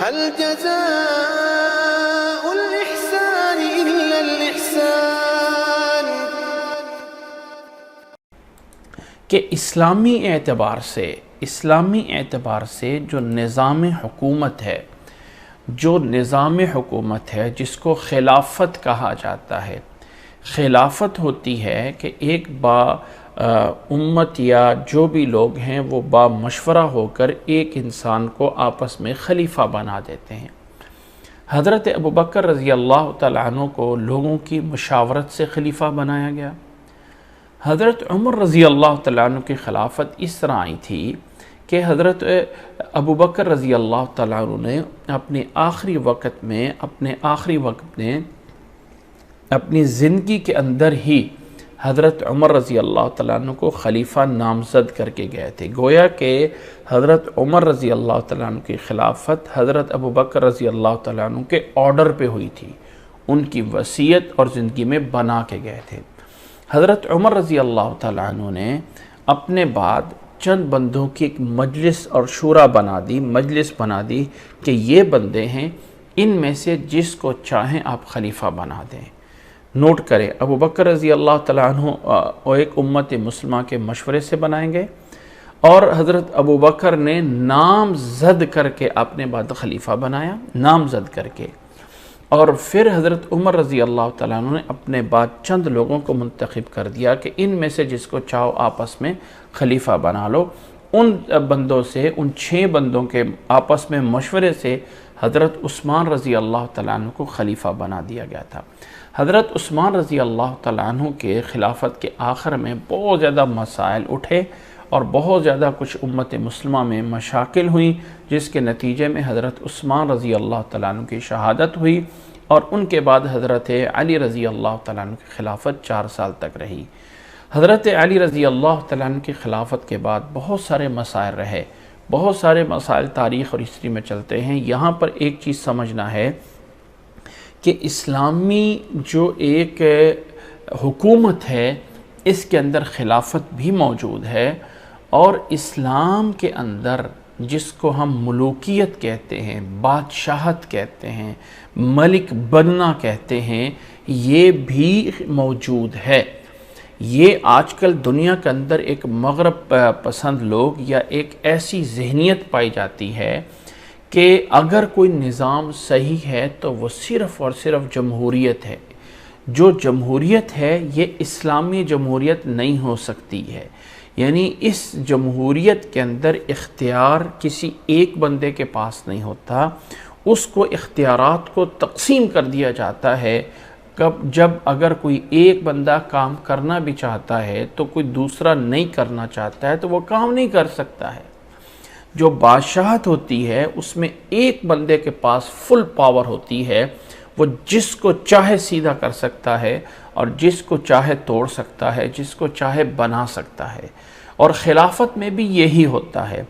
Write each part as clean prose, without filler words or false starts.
هل جزاء الإحسان إلا الإحسان؟ کہ اسلامی اعتبار سے جو نظام حکومت ہے جس کو خلافت کہا جاتا ہے، خلافت ہوتی ہے کہ ایک امت یا جو بھی لوگ ہیں وہ با مشورہ ہو کر ایک انسان کو آپس میں خلیفہ بنا دیتے ہیں۔ حضرت ابوبکر رضی اللہ تعالیٰ عنہ کو لوگوں کی مشاورت سے خلیفہ بنایا گیا۔ حضرت عمر رضی اللہ تعالیٰ عنہ کی خلافت اس طرح آئی تھی کہ حضرت ابوبکر رضی اللہ تعالیٰ عنہ نے اپنے آخری وقت میں اپنی زندگی کے اندر ہی حضرت عمر رضی اللہ تعالیٰ عنہ کو خلیفہ نامزد کر کے گئے تھے۔ گویا کہ حضرت عمر رضی اللہ تعالیٰ عنہ کی خلافت حضرت ابوبکر رضی اللہ تعالیٰ عنہ کے آرڈر پہ ہوئی تھی، ان کی وصیت اور زندگی میں بنا کے گئے تھے۔ حضرت عمر رضی اللہ تعالیٰ عنہ نے اپنے بعد چند بندوں کی ایک مجلس اور شورا بنا دی کہ یہ بندے ہیں، ان میں سے جس کو چاہیں آپ خلیفہ بنا دیں۔ نوٹ کریں، ابوبکر رضی اللہ تعالیٰ عنہ ایک امت مسلمہ کے مشورے سے بنائیں گے، اور حضرت ابوبکر نے نامزد کر کے اپنے بعد خلیفہ بنایا، نامزد کر کے، اور پھر حضرت عمر رضی اللہ تعالیٰ عنہ نے اپنے بعد چند لوگوں کو منتخب کر دیا کہ ان میں سے جس کو چاہو آپس میں خلیفہ بنا لو۔ ان بندوں سے، ان 6 بندوں کے آپس میں مشورے سے حضرت عثمان رضی اللہ تعالیٰ عنہ کو خلیفہ بنا دیا گیا تھا۔ حضرت عثمان رضی اللہ تعالیٰ عنہ کے خلافت کے آخر میں بہت زیادہ مسائل اٹھے اور بہت زیادہ کچھ امت مسلمہ میں مشاکل ہوئیں، جس کے نتیجے میں حضرت عثمان رضی اللہ تعالیٰ عنہ کی شہادت ہوئی، اور ان کے بعد حضرت علی رضی اللہ تعالیٰ عنہ کی خلافت 4 سال تک رہی۔ حضرت علی رضی اللہ تعالیٰ عنہ کی خلافت کے بعد بہت سارے مسائل رہے، بہت سارے مسائل تاریخ اور ہسٹری میں چلتے ہیں۔ یہاں پر ایک چیز سمجھنا ہے کہ اسلامی جو ایک حکومت ہے، اس کے اندر خلافت بھی موجود ہے، اور اسلام کے اندر جس کو ہم ملوکیت کہتے ہیں، بادشاہت کہتے ہیں، ملک بننا کہتے ہیں، یہ بھی موجود ہے۔ یہ آج کل دنیا کے اندر ایک مغرب پسند لوگ یا ایک ایسی ذہنیت پائی جاتی ہے کہ اگر کوئی نظام صحیح ہے تو وہ صرف اور صرف جمہوریت ہے۔ جو جمہوریت ہے یہ اسلامی جمہوریت نہیں ہو سکتی ہے، یعنی اس جمہوریت کے اندر اختیار کسی ایک بندے کے پاس نہیں ہوتا، اس کو اختیارات کو تقسیم کر دیا جاتا ہے۔ جب اگر کوئی ایک بندہ کام کرنا بھی چاہتا ہے تو کوئی دوسرا نہیں کرنا چاہتا ہے تو وہ کام نہیں کر سکتا ہے۔ جو بادشاہت ہوتی ہے اس میں ایک بندے کے پاس فل پاور ہوتی ہے، وہ جس کو چاہے سیدھا کر سکتا ہے اور جس کو چاہے توڑ سکتا ہے، جس کو چاہے بنا سکتا ہے۔ اور خلافت میں بھی یہی ہوتا ہے۔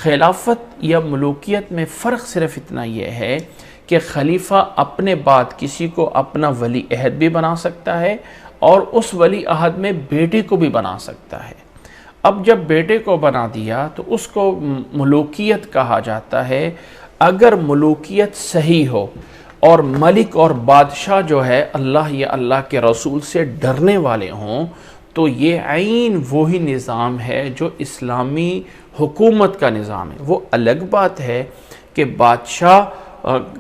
خلافت یا ملوکیت میں فرق صرف اتنا یہ ہے کہ خلیفہ اپنے بعد کسی کو اپنا ولی عہد بھی بنا سکتا ہے، اور اس ولی عہد میں بیٹے کو بھی بنا سکتا ہے۔ اب جب بیٹے کو بنا دیا تو اس کو ملوکیت کہا جاتا ہے۔ اگر ملوکیت صحیح ہو اور ملک اور بادشاہ جو ہے اللہ یا اللہ کے رسول سے ڈرنے والے ہوں، تو یہ عین وہی نظام ہے جو اسلامی حکومت کا نظام ہے۔ وہ الگ بات ہے کہ بادشاہ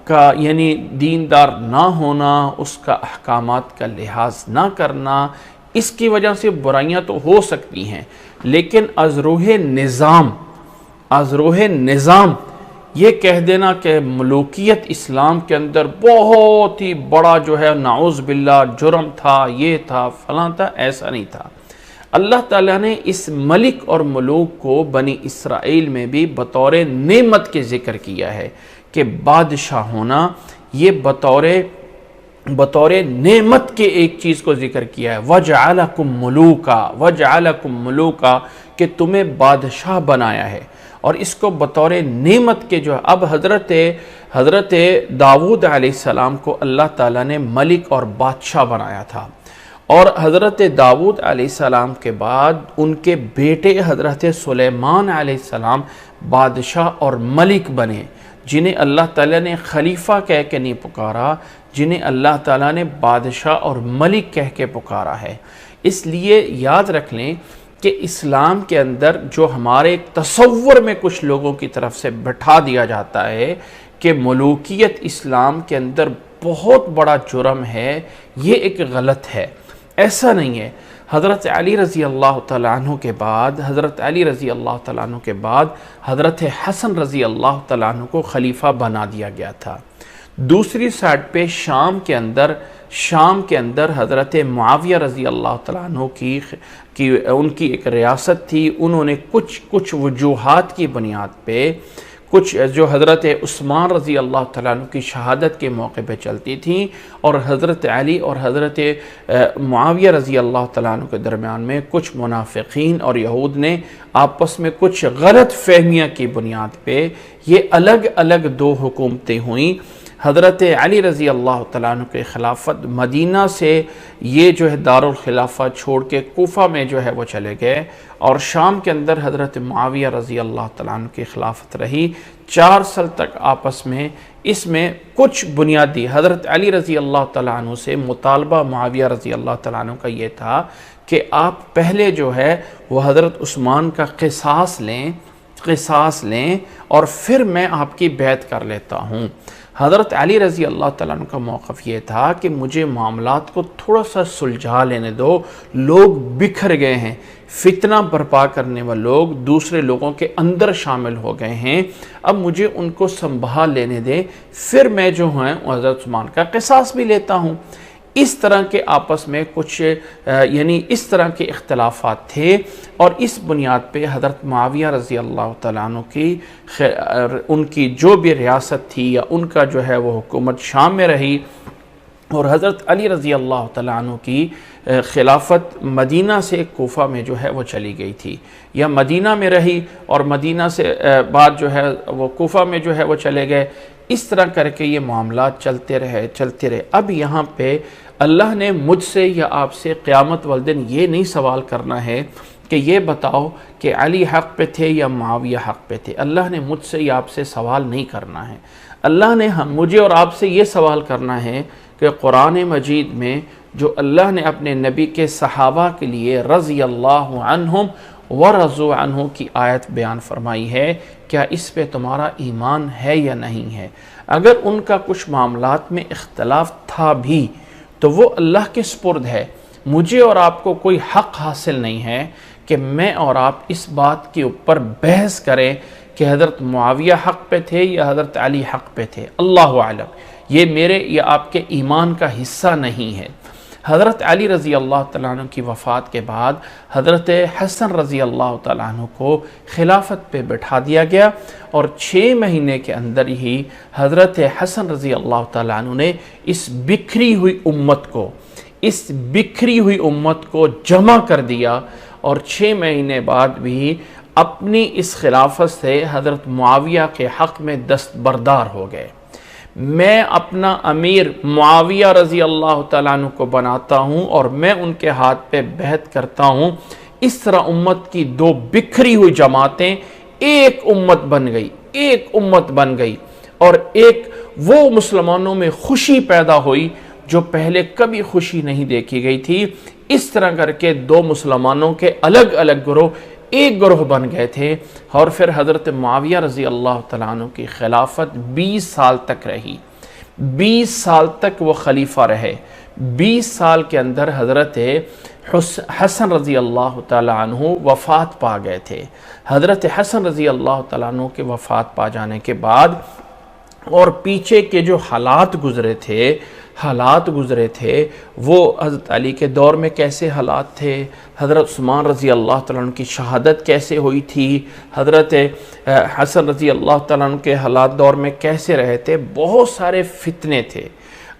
کا یعنی دیندار نہ ہونا، اس کا احکامات کا لحاظ نہ کرنا، اس کی وجہ سے برائیاں تو ہو سکتی ہیں، لیکن از روح نظام یہ کہہ دینا کہ ملوکیت اسلام کے اندر بہت ہی بڑا جو ہے نعوذ باللہ جرم تھا، یہ تھا، فلاں تھا، ایسا نہیں تھا۔ اللہ تعالیٰ نے اس ملک اور ملوک کو بنی اسرائیل میں بھی بطور نعمت کے ذکر کیا ہے کہ بادشاہ ہونا یہ بطور نعمت کے ایک چیز کو ذکر کیا ہے۔ وَجَعَلَكُمْ مُلُوكًا کہ تمہیں بادشاہ بنایا ہے، اور اس کو بطور نعمت کے جو اب حضرت داؤد علیہ السلام کو اللہ تعالیٰ نے ملک اور بادشاہ بنایا تھا، اور حضرت داؤد علیہ السلام کے بعد ان کے بیٹے حضرت سلیمان علیہ السلام بادشاہ اور ملک بنے، جنہیں اللہ تعالیٰ نے خلیفہ کہہ کے نہیں پکارا، جنہیں اللہ تعالیٰ نے بادشاہ اور ملک کہہ کے پکارا ہے۔ اس لیے یاد رکھ لیں کہ اسلام کے اندر جو ہمارے تصور میں کچھ لوگوں کی طرف سے بٹھا دیا جاتا ہے کہ ملوکیت اسلام کے اندر بہت بڑا جرم ہے، یہ ایک غلط ہے، ایسا نہیں ہے۔ حضرت علی رضی اللہ تعالیٰ عنہ کے بعد حضرت حسن رضی اللہ تعالیٰ عنہ کو خلیفہ بنا دیا گیا تھا۔ دوسری سائڈ پہ شام کے اندر حضرت معاویہ رضی اللہ تعالیٰ عنہ کی ان کی ایک ریاست تھی، انہوں نے کچھ وجوہات کی بنیاد پہ کچھ جو حضرت عثمان رضی اللہ تعالیٰ عنہ کی شہادت کے موقع پہ چلتی تھیں، اور حضرت علی اور حضرت معاویہ رضی اللہ تعالیٰ عنہ کے درمیان میں کچھ منافقین اور یہود نے آپس میں کچھ غلط فہمیاں کی بنیاد پہ یہ الگ الگ دو حکومتیں ہوئیں۔ حضرت علی رضی اللہ تعالیٰ عنہ کے خلافت مدینہ سے یہ جو ہے دارالخلافہ چھوڑ کے کوفہ میں جو ہے وہ چلے گئے، اور شام کے اندر حضرت معاویہ رضی اللہ تعالیٰ عنہ کی خلافت رہی 4 سال تک آپس میں۔ اس میں کچھ بنیادی حضرت علی رضی اللہ تعالیٰ عنہ سے مطالبہ معاویہ رضی اللہ تعالیٰ عنہ کا یہ تھا کہ آپ پہلے جو ہے وہ حضرت عثمان کا قصاص لیں اور پھر میں آپ کی بیعت کر لیتا ہوں۔ حضرت علی رضی اللہ تعالیٰ عنہ کا موقف یہ تھا کہ مجھے معاملات کو تھوڑا سا سلجھا لینے دو، لوگ بکھر گئے ہیں، فتنہ برپا کرنے والے لوگ دوسرے لوگوں کے اندر شامل ہو گئے ہیں، اب مجھے ان کو سنبھال لینے دیں، پھر میں جو ہوں حضرت عثمان کا قصاص بھی لیتا ہوں۔ اس طرح کے آپس میں کچھ اس طرح کے اختلافات تھے، اور اس بنیاد پہ حضرت معاویہ رضی اللہ تعالیٰ عنہ کی ان کی جو بھی ریاست تھی یا ان کا جو ہے وہ حکومت شام میں رہی، اور حضرت علی رضی اللہ تعالیٰ عنہ کی خلافت مدینہ سے کوفہ میں جو ہے وہ چلی گئی تھی، یا مدینہ میں رہی اور مدینہ سے بعد جو ہے وہ کوفہ میں جو ہے وہ چلے گئے۔ اس طرح کر کے یہ معاملات چلتے رہے۔ اب یہاں پہ اللہ نے مجھ سے یا آپ سے قیامت والدین یہ نہیں سوال کرنا ہے کہ یہ بتاؤ کہ علی حق پہ تھے یا معاویہ حق پہ تھے۔ اللہ نے مجھ سے یا آپ سے سوال نہیں کرنا ہے۔ اللہ نے مجھے اور آپ سے یہ سوال کرنا ہے کہ قرآن مجید میں جو اللہ نے اپنے نبی کے صحابہ کے لیے رضی اللہ عنہم ورضوا عنہ کی آیت بیان فرمائی ہے، کیا اس پہ تمہارا ایمان ہے یا نہیں ہے؟ اگر ان کا کچھ معاملات میں اختلاف تھا بھی تو وہ اللہ کے سپرد ہے۔ مجھے اور آپ کو کوئی حق حاصل نہیں ہے کہ میں اور آپ اس بات کے اوپر بحث کریں کہ حضرت معاویہ حق پہ تھے یا حضرت علی حق پہ تھے۔ اللہ اعلم، یہ میرے یا آپ کے ایمان کا حصہ نہیں ہے۔ حضرت علی رضی اللہ تعالیٰ عنہ کی وفات کے بعد حضرت حسن رضی اللہ تعالیٰ عنہ کو خلافت پہ بٹھا دیا گیا، اور 6 مہینے کے اندر ہی حضرت حسن رضی اللہ تعالیٰ عنہ نے اس بکھری ہوئی امت کو جمع کر دیا، اور 6 مہینے بعد بھی اپنی اس خلافت سے حضرت معاویہ کے حق میں دستبردار ہو گئے۔ میں اپنا امیر معاویہ رضی اللہ تعالیٰ عنہ کو بناتا ہوں اور میں ان کے ہاتھ پہ بیعت کرتا ہوں۔ اس طرح امت کی 2 بکھری ہوئی جماعتیں ایک امت بن گئی، اور ایک وہ مسلمانوں میں خوشی پیدا ہوئی جو پہلے کبھی خوشی نہیں دیکھی گئی تھی۔ اس طرح کر کے 2 مسلمانوں کے الگ الگ گروہ ایک گروہ بن گئے تھے، اور پھر حضرت معاویہ رضی اللہ تعالیٰ عنہ کی خلافت 20 سال تک رہی۔ 20 سال تک وہ خلیفہ رہے۔ 20 سال کے اندر حضرت حسن رضی اللہ تعالیٰ عنہ وفات پا گئے تھے۔ حضرت حسن رضی اللہ تعالیٰ عنہ کے وفات پا جانے کے بعد اور پیچھے کے جو حالات گزرے تھے وہ حضرت علی کے دور میں کیسے حالات تھے، حضرت عثمان رضی اللہ تعالیٰ عنہ کی شہادت کیسے ہوئی تھی، حضرت حسن رضی اللہ تعالیٰ عنہ کے حالات دور میں کیسے رہے تھے، بہت سارے فتنے تھے۔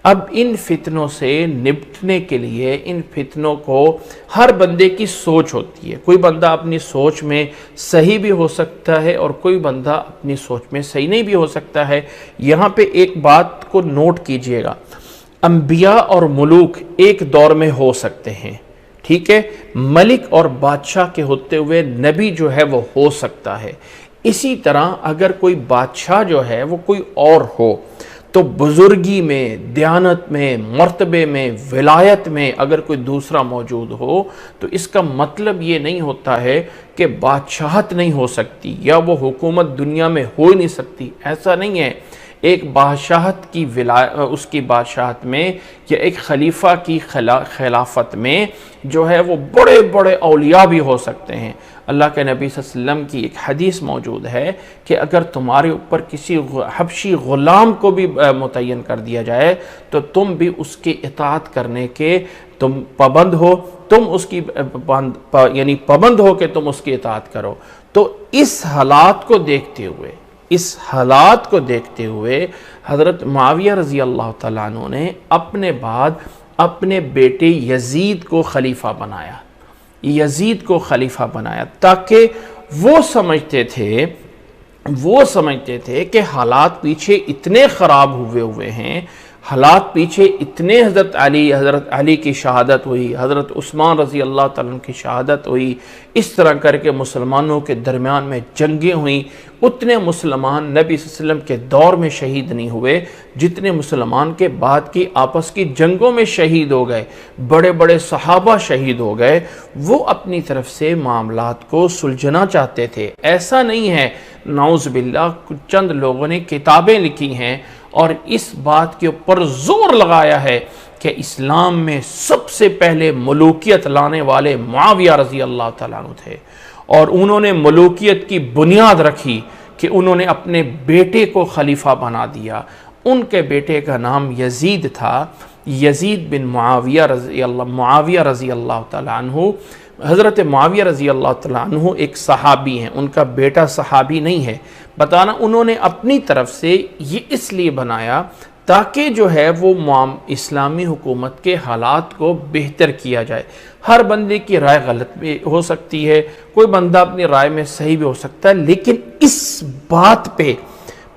اب ان فتنوں سے نپٹنے کے لیے ان فتنوں کو ہر بندے کی سوچ ہوتی ہے۔ کوئی بندہ اپنی سوچ میں صحیح بھی ہو سکتا ہے اور کوئی بندہ اپنی سوچ میں صحیح نہیں بھی ہو سکتا ہے۔ یہاں پہ ایک بات کو نوٹ کیجئے گا، انبیاء اور ملوک ایک دور میں ہو سکتے ہیں، ٹھیک ہے، ملک اور بادشاہ کے ہوتے ہوئے نبی جو ہے وہ ہو سکتا ہے۔ اسی طرح اگر کوئی بادشاہ جو ہے وہ کوئی اور ہو تو بزرگی میں، دیانت میں، مرتبے میں، ولایت میں اگر کوئی دوسرا موجود ہو تو اس کا مطلب یہ نہیں ہوتا ہے کہ بادشاہت نہیں ہو سکتی یا وہ حکومت دنیا میں ہو ہی نہیں سکتی، ایسا نہیں ہے۔ ایک بادشاہت کی اس کی بادشاہت میں یا ایک خلیفہ کی خلافت میں جو ہے وہ بڑے بڑے اولیاء بھی ہو سکتے ہیں۔ اللہ کے نبی صلی اللہ علیہ وسلم کی ایک حدیث موجود ہے کہ اگر تمہارے اوپر کسی حبشی غلام کو بھی متعین کر دیا جائے تو تم بھی اس کی اطاعت کرنے کے تم پابند ہو، تم اس کی یعنی پابند ہو کہ تم اس کی اطاعت کرو۔ تو اس حالات کو دیکھتے ہوئے حضرت معاویہ رضی اللہ تعالیٰ عنہ نے اپنے بعد اپنے بیٹے یزید کو خلیفہ بنایا، تاکہ وہ سمجھتے تھے کہ حالات پیچھے اتنے خراب ہوئے ہیں، حالات پیچھے اتنے حضرت علی کی شہادت ہوئی، حضرت عثمان رضی اللہ تعالیٰ عنہ کی شہادت ہوئی، اس طرح کر کے مسلمانوں کے درمیان میں جنگیں ہوئیں، اتنے مسلمان نبی صلی اللہ علیہ وسلم کے دور میں شہید نہیں ہوئے جتنے مسلمان کے بعد کی آپس کی جنگوں میں شہید ہو گئے، بڑے بڑے صحابہ شہید ہو گئے۔ وہ اپنی طرف سے معاملات کو سلجھنا چاہتے تھے۔ ایسا نہیں ہے، نعوذ باللہ چند لوگوں نے کتابیں لکھی ہیں اور اس بات کے اوپر زور لگایا ہے کہ اسلام میں سب سے پہلے ملوکیت لانے والے معاویہ رضی اللہ تعالیٰ عنہ تھے، اور انہوں نے ملوکیت کی بنیاد رکھی کہ انہوں نے اپنے بیٹے کو خلیفہ بنا دیا۔ ان کے بیٹے کا نام یزید تھا، یزید بن معاویہ رضی اللہ تعالیٰ عنہ۔ حضرت معاویہ رضی اللہ تعالیٰ عنہ ایک صحابی ہیں، ان کا بیٹا صحابی نہیں ہے۔ بتانا انہوں نے اپنی طرف سے یہ اس لیے بنایا تاکہ جو ہے وہ اسلامی حکومت کے حالات کو بہتر کیا جائے۔ ہر بندے کی رائے غلط بھی ہو سکتی ہے، کوئی بندہ اپنی رائے میں صحیح بھی ہو سکتا ہے، لیکن اس بات پہ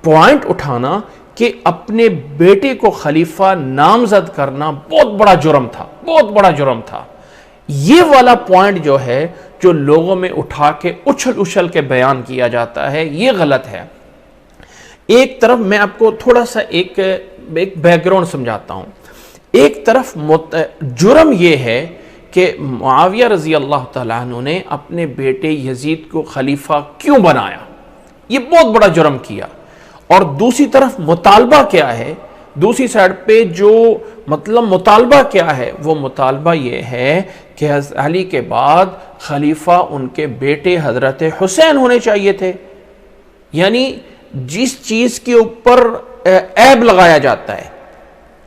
پوائنٹ اٹھانا کہ اپنے بیٹے کو خلیفہ نامزد کرنا بہت بڑا جرم تھا۔ یہ والا پوائنٹ جو ہے جو لوگوں میں اٹھا کے اچھل کے بیان کیا جاتا ہے، یہ غلط ہے۔ ایک طرف میں آپ کو تھوڑا سا ایک بیک گراؤنڈ سمجھاتا ہوں۔ ایک طرف جرم یہ ہے کہ معاویہ رضی اللہ تعالیٰ عنہ نے اپنے بیٹے یزید کو خلیفہ کیوں بنایا، یہ بہت بڑا جرم کیا۔ اور دوسری طرف مطالبہ کیا ہے، دوسری سائڈ پہ جو مطالبہ کیا ہے، وہ مطالبہ یہ ہے کہ حضرت علی کے بعد خلیفہ ان کے بیٹے حضرت حسین ہونے چاہیے تھے۔ یعنی جس چیز کے اوپر عیب لگایا جاتا ہے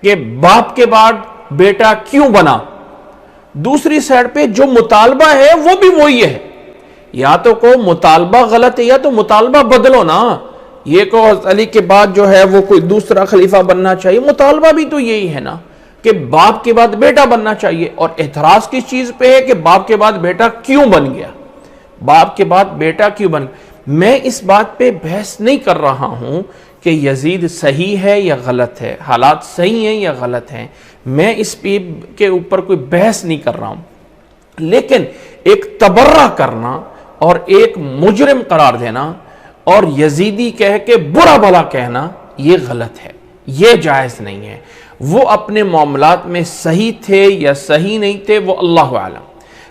کہ باپ کے بعد بیٹا کیوں بنا، دوسری سائڈ پہ جو مطالبہ ہے وہ بھی وہی ہے۔ یا تو کو مطالبہ غلط ہے یا تو مطالبہ بدلو نا، یہ کو حضرت علی کے بعد جو ہے وہ کوئی دوسرا خلیفہ بننا چاہیے، مطالبہ بھی تو یہی ہے نا کہ باپ کے بعد بیٹا بننا چاہیے۔ اور اعتراض کس چیز پہ ہے کہ باپ کے بعد بیٹا کیوں بن گیا، باپ کے بعد بیٹا کیوں بن گیا۔ میں اس بات پہ بحث نہیں کر رہا ہوں کہ یزید صحیح ہے یا غلط ہے، حالات صحیح ہیں یا غلط ہیں، میں اس پہ کے اوپر کوئی بحث نہیں کر رہا ہوں، لیکن ایک تبرہ کرنا اور ایک مجرم قرار دینا اور یزیدی کہہ کے برا بھلا کہنا یہ غلط ہے، یہ جائز نہیں ہے۔ وہ اپنے معاملات میں صحیح تھے یا صحیح نہیں تھے وہ اللہ اعلم،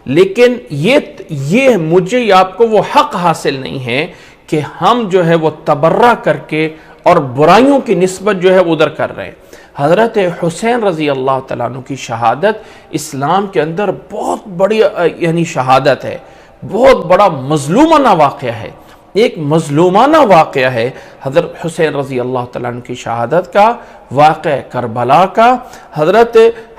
لیکن یہ مجھے یا آپ کو وہ حق حاصل نہیں ہے کہ ہم جو ہے وہ تبرہ کر کے اور برائیوں کی نسبت جو ہے ادھر کر رہے ہیں۔ حضرت حسین رضی اللہ تعالیٰ عنہ کی شہادت اسلام کے اندر بہت بڑی یعنی شہادت ہے، بہت بڑا مظلومانہ واقعہ ہے، ایک مظلومانہ واقعہ ہے حضرت حسین رضی اللہ تعالیٰ عنہ کی شہادت کا، واقعہ کربلا کا۔ حضرت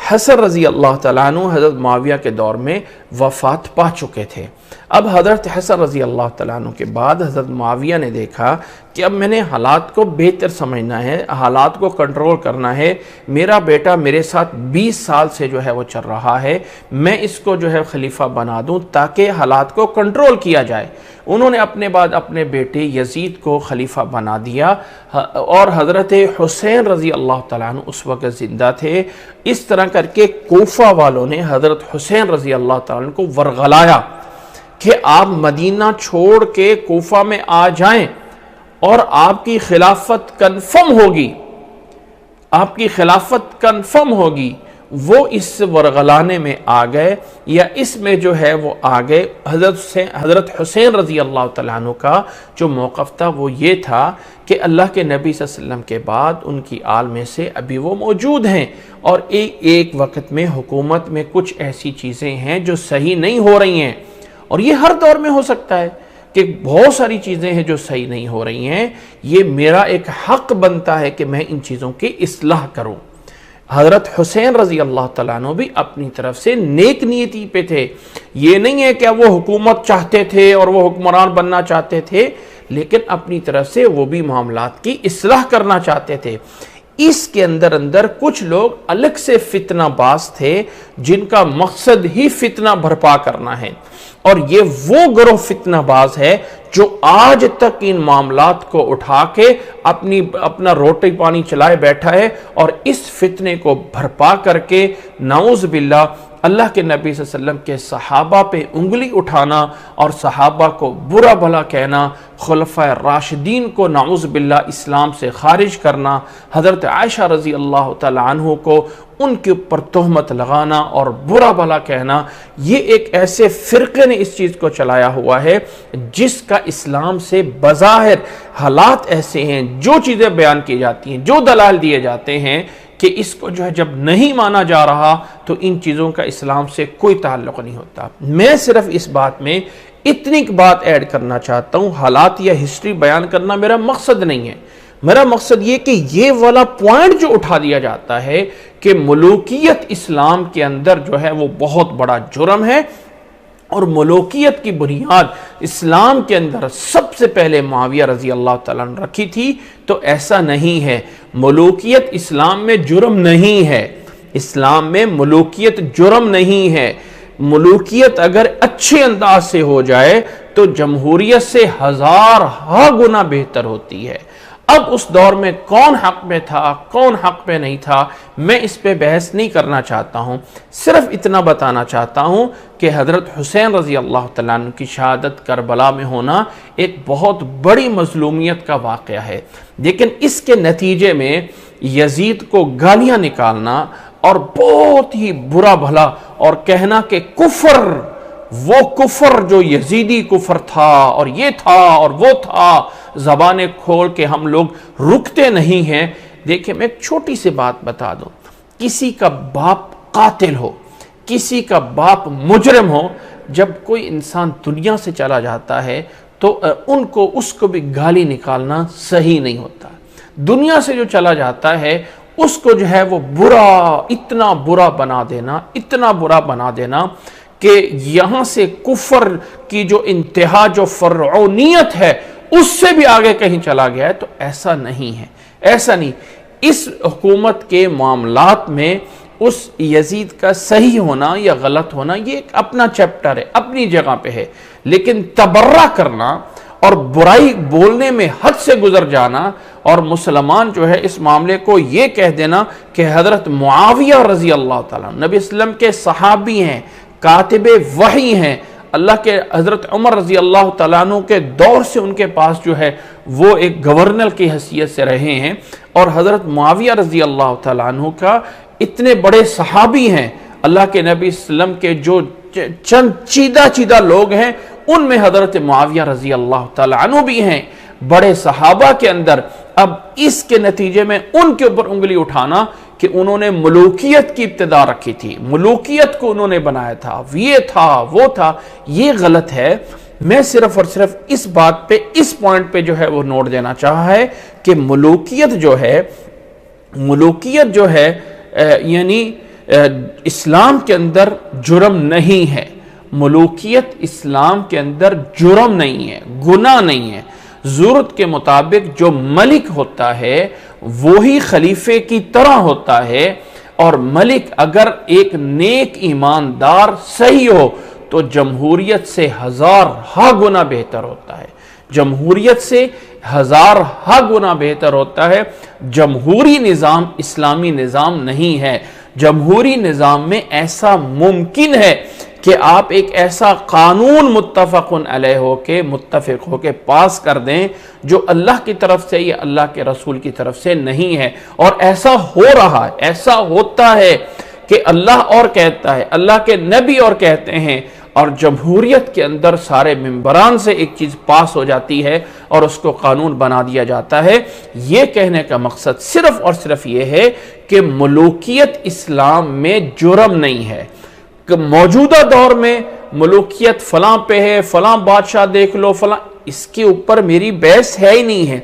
حسن رضی اللہ تعالیٰ عنہ حضرت معاویہ کے دور میں وفات پا چکے تھے۔ اب حضرت حسن رضی اللہ تعالیٰ عنہ کے بعد حضرت معاویہ نے دیکھا کہ اب میں نے حالات کو بہتر سمجھنا ہے، حالات کو کنٹرول کرنا ہے، میرا بیٹا میرے ساتھ 20 سال سے جو ہے وہ چل رہا ہے، میں اس کو جو ہے خلیفہ بنا دوں تاکہ حالات کو کنٹرول کیا جائے۔ انہوں نے اپنے بعد اپنے بیٹے یزید کو خلیفہ بنا دیا، اور حضرت حسین رضی اللہ تعالیٰ عنہ اس وقت زندہ تھے۔ اس طرح کر کے کوفہ والوں نے حضرت حسین رضی اللہ تعالیٰ عنہ کو ورغلایا، کہ آپ مدینہ چھوڑ کے کوفہ میں آ جائیں اور آپ کی خلافت کنفرم ہوگی، آپ کی خلافت کنفرم ہوگی، وہ اس ورغلانے میں آ گئے، یا اس میں جو ہے وہ آ گئے۔ حضرت حسین رضی اللہ تعالیٰ عنہ کا جو موقف تھا وہ یہ تھا کہ اللہ کے نبی صلی اللہ علیہ وسلم کے بعد ان کی آل میں سے ابھی وہ موجود ہیں، اور ایک وقت میں حکومت میں کچھ ایسی چیزیں ہیں جو صحیح نہیں ہو رہی ہیں، اور یہ ہر دور میں ہو سکتا ہے کہ بہت ساری چیزیں ہیں جو صحیح نہیں ہو رہی ہیں، یہ میرا ایک حق بنتا ہے کہ میں ان چیزوں کی اصلاح کروں۔ حضرت حسین رضی اللہ تعالیٰ عنہ بھی اپنی طرف سے نیک نیتی پہ تھے، یہ نہیں ہے کہ وہ حکومت چاہتے تھے اور وہ حکمران بننا چاہتے تھے، لیکن اپنی طرف سے وہ بھی معاملات کی اصلاح کرنا چاہتے تھے۔ اس کے اندر کچھ لوگ الگ سے فتنہ باز تھے جن کا مقصد ہی فتنہ بھرپا کرنا ہے، اور یہ وہ گروہ فتنہ باز ہے جو آج تک ان معاملات کو اٹھا کے اپنا روٹی پانی چلائے بیٹھا ہے، اور اس فتنے کو بھرپا کر کے نعوذ باللہ اللہ کے نبی صلی اللہ علیہ وسلم کے صحابہ پہ انگلی اٹھانا اور صحابہ کو برا بھلا کہنا، خلفائے راشدین کو نعوذ باللہ اسلام سے خارج کرنا، حضرت عائشہ رضی اللہ تعالی عنہ کو ان کے اوپر تہمت لگانا اور برا بھلا کہنا، یہ ایک ایسے فرقے نے اس چیز کو چلایا ہوا ہے جس کا اسلام سے بظاہر حالات ایسے ہیں، جو چیزیں بیان کی جاتی ہیں، جو دلائل دیے جاتے ہیں کہ اس کو جو ہے جب نہیں مانا جا رہا تو ان چیزوں کا اسلام سے کوئی تعلق نہیں ہوتا۔ میں صرف اس بات میں اتنی بات ایڈ کرنا چاہتا ہوں، حالات یا ہسٹری بیان کرنا میرا مقصد نہیں ہے، میرا مقصد یہ کہ یہ والا پوائنٹ جو اٹھا دیا جاتا ہے کہ ملوکیت اسلام کے اندر جو ہے وہ بہت بڑا جرم ہے، اور ملوکیت کی بنیاد اسلام کے اندر سب سے پہلے معاویہ رضی اللہ تعالیٰ نے رکھی تھی، تو ایسا نہیں ہے۔ ملوکیت اسلام میں جرم نہیں ہے، اسلام میں ملوکیت جرم نہیں ہے۔ ملوکیت اگر اچھے انداز سے ہو جائے تو جمہوریت سے ہزارہ گنا بہتر ہوتی ہے۔ اب اس دور میں کون حق میں تھا، کون حق پہ نہیں تھا، میں اس پہ بحث نہیں کرنا چاہتا ہوں، صرف اتنا بتانا چاہتا ہوں کہ حضرت حسین رضی اللہ تعالیٰ عنہ کی شہادت کربلا میں ہونا ایک بہت بڑی مظلومیت کا واقعہ ہے، لیکن اس کے نتیجے میں یزید کو گالیاں نکالنا اور بہت ہی برا بھلا اور کہنا کہ کفر، وہ کفر جو یزیدی کفر تھا اور یہ تھا اور وہ تھا، زبانیں کھول کے ہم لوگ رکتے نہیں ہیں۔ دیکھیں میں ایک چھوٹی سی بات بتا دوں، کسی کا باپ قاتل ہو، کسی کا باپ مجرم ہو، جب کوئی انسان دنیا سے چلا جاتا ہے تو اس کو بھی گالی نکالنا صحیح نہیں ہوتا۔ دنیا سے جو چلا جاتا ہے اس کو جو ہے وہ برا، اتنا برا بنا دینا، اتنا برا بنا دینا کہ یہاں سے کفر کی جو انتہا، جو فرعونیت ہے، اس سے بھی آگے کہیں چلا گیا ہے، تو ایسا نہیں ہے، ایسا نہیں۔ اس حکومت کے معاملات میں اس یزید کا صحیح ہونا یا غلط ہونا یہ ایک اپنا چیپٹر ہے، اپنی جگہ پہ ہے، لیکن تبرہ کرنا اور برائی بولنے میں حد سے گزر جانا، اور مسلمان جو ہے اس معاملے کو یہ کہہ دینا کہ حضرت معاویہ رضی اللہ تعالیٰ نبی اسلام کے صحابی ہیں، کاتب وحی ہیں، اللہ کے حضرت عمر رضی اللہ تعالیٰ عنہ کے دور سے ان کے پاس جو ہے وہ ایک گورنر کی حیثیت سے رہے ہیں، اور حضرت معاویہ رضی اللہ تعالیٰ عنہ کا اتنے بڑے صحابی ہیں، اللہ کے نبی صلی اللہ علیہ وسلم کے جو چند چیدہ لوگ ہیں ان میں حضرت معاویہ رضی اللہ تعالیٰ عنہ بھی ہیں، بڑے صحابہ کے اندر۔ اب اس کے نتیجے میں ان کے اوپر انگلی اٹھانا کہ انہوں نے ملوکیت کی ابتدا رکھی تھی، ملوکیت کو انہوں نے بنایا تھا، یہ تھا وہ تھا، یہ غلط ہے۔ میں صرف اور صرف اس بات پہ، اس پوائنٹ پہ جو ہے وہ نوٹ دینا چاہا ہے کہ ملوکیت جو ہے یعنی اسلام کے اندر جرم نہیں ہے، ملوکیت اسلام کے اندر جرم نہیں ہے، گناہ نہیں ہے۔ ضرورت کے مطابق جو ملک ہوتا ہے وہی خلیفے کی طرح ہوتا ہے، اور ملک اگر ایک نیک ایماندار صحیح ہو تو جمہوریت سے ہزارہ گنا بہتر ہوتا ہے، جمہوریت سے ہزارہ گنا بہتر ہوتا ہے۔ جمہوری نظام اسلامی نظام نہیں ہے۔ جمہوری نظام میں ایسا ممکن ہے کہ آپ ایک ایسا قانون متفق ہو کے پاس کر دیں جو اللہ کی طرف سے یا اللہ کے رسول کی طرف سے نہیں ہے. اور ایسا ہو رہا ہے، ایسا ہوتا ہے کہ اللہ اور کہتا ہے، اللہ کے نبی اور کہتے ہیں، اور جمہوریت کے اندر سارے ممبران سے ایک چیز پاس ہو جاتی ہے اور اس کو قانون بنا دیا جاتا ہے. یہ کہنے کا مقصد صرف اور صرف یہ ہے کہ ملوکیت اسلام میں جرم نہیں ہے. کہ موجودہ دور میں ملوکیت فلاں پہ ہے، فلاں بادشاہ دیکھ لو، فلاں، اس کے اوپر میری بحث ہے ہی نہیں ہے.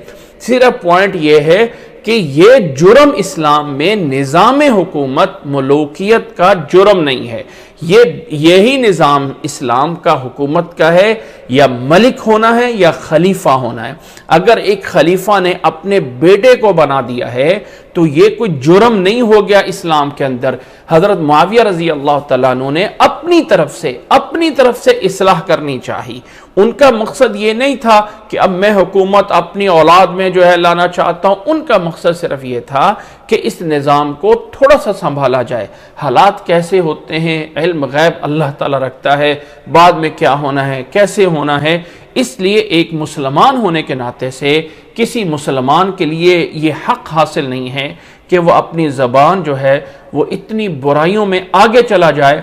صرف پوائنٹ یہ ہے کہ یہ جرم اسلام میں نظام حکومت ملوکیت کا جرم نہیں ہے. یہی نظام اسلام کا حکومت کا ہے، یا ملک ہونا ہے یا خلیفہ ہونا ہے. اگر ایک خلیفہ نے اپنے بیٹے کو بنا دیا ہے تو یہ کوئی جرم نہیں ہو گیا اسلام کے اندر. حضرت معاویہ رضی اللہ تعالیٰ عنہ نے اپنی طرف سے اصلاح کرنی چاہی. ان کا مقصد یہ نہیں تھا کہ اب میں حکومت اپنی اولاد میں جو ہے لانا چاہتا ہوں. ان کا مقصد صرف یہ تھا کہ اس نظام کو تھوڑا سا سنبھالا جائے. حالات کیسے ہوتے ہیں، علم غیب اللہ تعالیٰ رکھتا ہے، بعد میں کیا ہونا ہے، کیسے ہونا ہے. اس لیے ایک مسلمان ہونے کے ناطے سے کسی مسلمان کے لیے یہ حق حاصل نہیں ہے کہ وہ اپنی زبان جو ہے وہ اتنی برائیوں میں آگے چلا جائے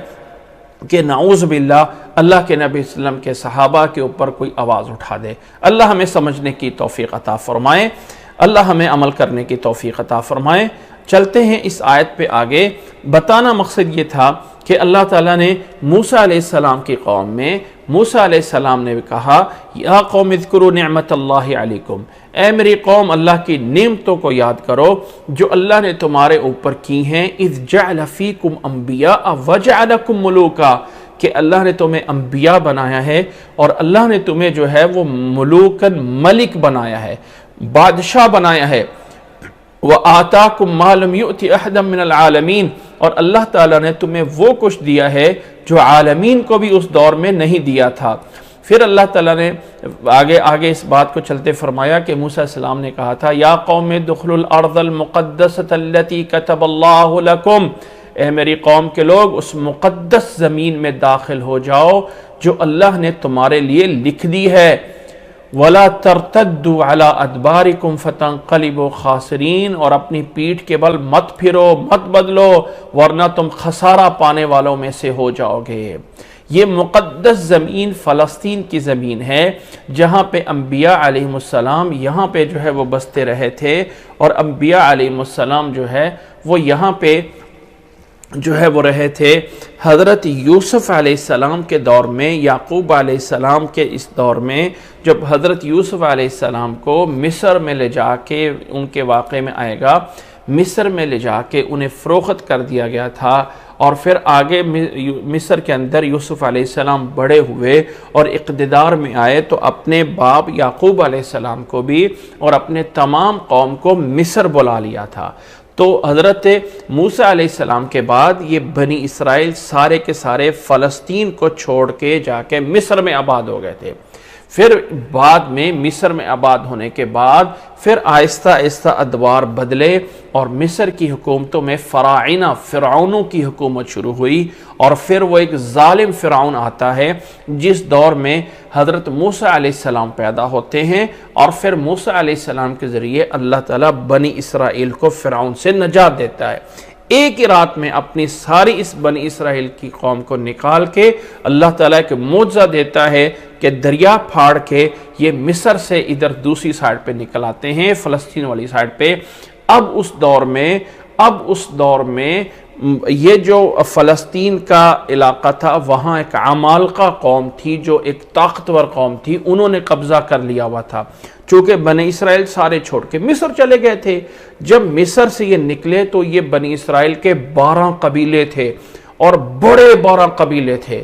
کہ نعوذ باللہ اللہ کے نبی صلی اللہ علیہ وسلم کے صحابہ کے اوپر کوئی آواز اٹھا دے. اللہ ہمیں سمجھنے کی توفیق عطا فرمائے، اللہ ہمیں عمل کرنے کی توفیق عطا فرمائے. چلتے ہیں اس آیت پہ آگے. بتانا مقصد یہ تھا کہ اللہ تعالیٰ نے موسیٰ علیہ السلام کی قوم میں، موسیٰ علیہ السلام نے کہا یا قوم اذکروا نعمت اللہ علیکم، اے میری قوم اللہ کی نعمتوں کو یاد کرو جو اللہ نے تمہارے اوپر کی ہیں. اذ جعل فیکم انبیاء وجعلکم ملوکا، کہ اللہ نے تمہیں انبیاء بنایا ہے اور اللہ نے تمہیں جو ہے وہ ملوکن ملک بنایا ہے، بادشاہ بنایا ہے. وَآتَاكُمْ مَا لَمْ يُؤْتِ أَحَدًا مِّنَ الْعَالَمِينَ، اور اللہ تعالیٰ نے تمہیں وہ کچھ دیا ہے جو عالمین کو بھی اس دور میں نہیں دیا تھا. پھر اللہ تعالیٰ نے آگے اس بات کو چلتے فرمایا کہ موسیٰ علیہ السلام نے کہا تھا یا قوم ادخلوا الارض المقدسۃ التي كتب اللہ لکم، اے میری قوم کے لوگ اس مقدس زمین میں داخل ہو جاؤ جو اللہ نے تمہارے لیے لکھ دی ہے. وَلَا تَرْتَدُّوا عَلَىٰ أَدْبَارِكُمْ فَتَنْقَلِبُوا خَاسِرِينَ، اور اپنی پیٹھ کے بل مت پھرو، مت بدلو، ورنہ تم خسارہ پانے والوں میں سے ہو جاؤ گے. یہ مقدس زمین فلسطین کی زمین ہے جہاں پہ انبیاء علیہ السلام یہاں پہ جو ہے وہ بستے رہے تھے، اور انبیاء علیہ السلام جو ہے وہ یہاں پہ جو ہے وہ رہے تھے. حضرت یوسف علیہ السلام کے دور میں، یعقوب علیہ السلام کے اس دور میں، جب حضرت یوسف علیہ السلام کو مصر میں لے جا کے، ان کے واقعے میں آئے گا، مصر میں لے جا کے انہیں فروخت کر دیا گیا تھا. اور پھر آگے مصر کے اندر یوسف علیہ السلام بڑے ہوئے اور اقتدار میں آئے تو اپنے باپ یعقوب علیہ السلام کو بھی اور اپنے تمام قوم کو مصر بلا لیا تھا. تو حضرت موسیٰ علیہ السلام کے بعد یہ بنی اسرائیل سارے کے سارے فلسطین کو چھوڑ کے جا کے مصر میں آباد ہو گئے تھے. پھر بعد میں مصر میں آباد ہونے کے بعد پھر آہستہ آہستہ ادوار بدلے اور مصر کی حکومتوں میں فراعنہ، فرعونوں کی حکومت شروع ہوئی. اور پھر وہ ایک ظالم فرعون آتا ہے جس دور میں حضرت موسیٰ علیہ السلام پیدا ہوتے ہیں، اور پھر موسیٰ علیہ السلام کے ذریعے اللہ تعالیٰ بنی اسرائیل کو فرعون سے نجات دیتا ہے. ایک ہی رات میں اپنی ساری اس بنی اسرائیل کی قوم کو نکال کے اللہ تعالیٰ کے معجزہ دیتا ہے کہ دریا پھاڑ کے یہ مصر سے ادھر دوسری سائڈ پہ نکل آتے ہیں، فلسطین والی سائڈ پہ. اب اس دور میں یہ جو فلسطین کا علاقہ تھا وہاں ایک عمالقہ قوم تھی جو ایک طاقتور قوم تھی، انہوں نے قبضہ کر لیا ہوا تھا. چونکہ بنی اسرائیل سارے چھوڑ کے مصر چلے گئے تھے. جب مصر سے یہ نکلے تو یہ بنی اسرائیل کے 12 قبیلے تھے، اور بڑے 12 قبیلے تھے،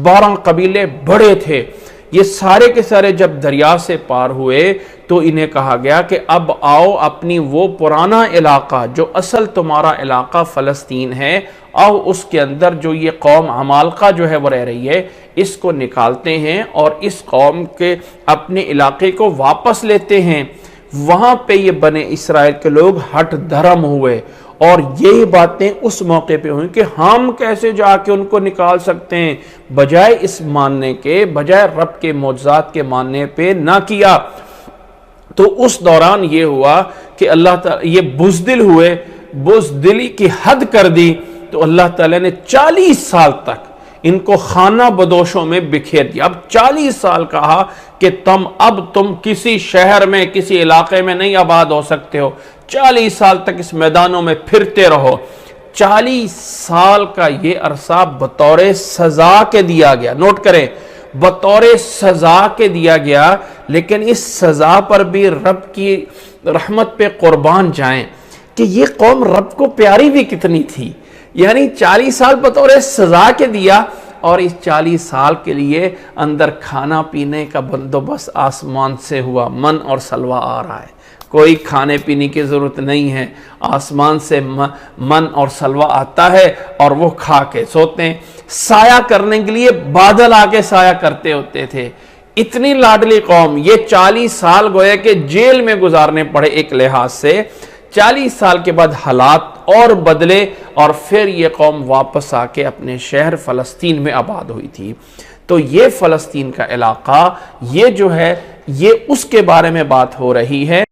12 قبیلے بڑے تھے. یہ سارے کے سارے جب دریا سے پار ہوئے تو انہیں کہا گیا کہ اب آؤ اپنی وہ پرانا علاقہ جو اصل تمہارا علاقہ فلسطین ہے، آؤ اس کے اندر جو یہ قوم عمالقہ جو ہے وہ رہ رہی ہے اس کو نکالتے ہیں اور اس قوم کے اپنے علاقے کو واپس لیتے ہیں. وہاں پہ یہ بنے اسرائیل کے لوگ ہٹ دھرم ہوئے، اور یہی باتیں اس موقع پہ ہوئیں کہ ہم کیسے جا کے ان کو نکال سکتے ہیں، بجائے اس ماننے کے، بجائے رب کے معجزات کے ماننے پہ نہ کیا۔ تو اس دوران یہ ہوا کہ اللہ تعالیٰ یہ بزدل ہوئے، بزدلی کی حد کر دی، تو اللہ تعالیٰ نے 40 سال تک ان کو خانہ بدوشوں میں بکھیر دیا۔ اب 40 سال کہا کہ اب تم کسی شہر میں، کسی علاقے میں نہیں آباد ہو سکتے ہو، 40 سال تک اس میدانوں میں پھرتے رہو۔ 40 سال کا یہ عرصہ بطور سزا کے دیا گیا، نوٹ کریں، بطور سزا کے دیا گیا، لیکن اس سزا پر بھی رب کی رحمت پہ قربان جائیں کہ یہ قوم رب کو پیاری بھی کتنی تھی۔ یعنی 40 سال بطور سزا کے دیا، اور اس 40 سال کے لیے اندر کھانا پینے کا بندوبست آسمان سے ہوا، من اور سلوہ آ رہا ہے، کوئی کھانے پینے کی ضرورت نہیں ہے، آسمان سے من اور سلوہ آتا ہے اور وہ کھا کے سوتے ہیں۔ سایہ کرنے کے لیے بادل آ کے سایہ کرتے ہوتے تھے۔ اتنی لاڈلی قوم، یہ 40 سال گویا کہ جیل میں گزارنے پڑے ایک لحاظ سے۔ 40 سال کے بعد حالات اور بدلے، اور پھر یہ قوم واپس آ کے اپنے شہر فلسطین میں آباد ہوئی تھی۔ تو یہ فلسطین کا علاقہ، یہ جو ہے، یہ اس کے بارے میں بات ہو رہی ہے۔